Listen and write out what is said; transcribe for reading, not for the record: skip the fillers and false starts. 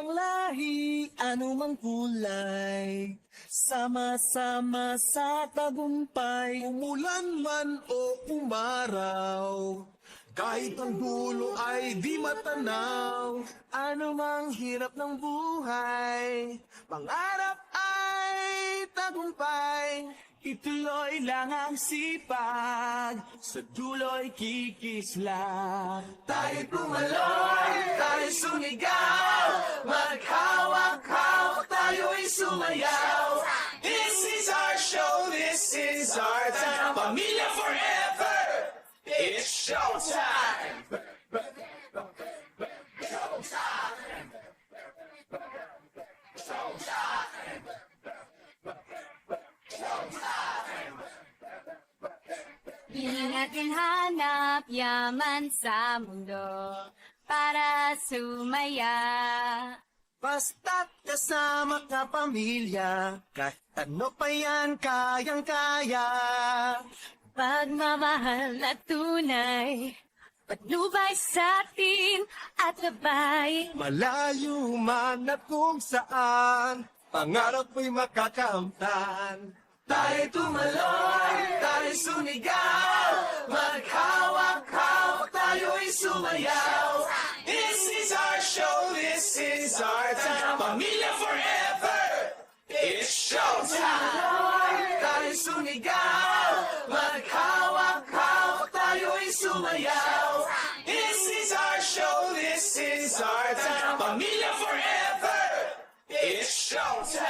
Anumang lahi, anumang kulay, sama-sama sa tagumpay. Umulan man o umaraw, kahit ang dulo ay di matanaw. Anumang hirap ng buhay, pangarap ay tagumpay. Ituloy lang ang sipag, sa dulo'y kikisla. Tayo'y pumaloy, tayo'y sumigaw, maghawak-hawak, tayo'y sumayaw. This is our show, this is our time. Pamilya forever, it's showtime! Di natin hanap yaman sa mundo para sumaya. Basta't kasama ka pamilya, kahit ano pa yan kayang-kaya. Pagmamahal na tunay, patnubay sa atin at gabay. Malayo man at kung saan, pangarap mo'y makakamtan. Tayo'y tumaloy, tayo'y sumigaw, maghawak-hawak, tayo'y sumayaw. This is our show, this is our time. Pamilya forever, it's showtime. Tayo'y sumigaw, maghawak-hawak, tayo'y sumayaw. This is our show, this is our time. Pamilya forever, it's showtime.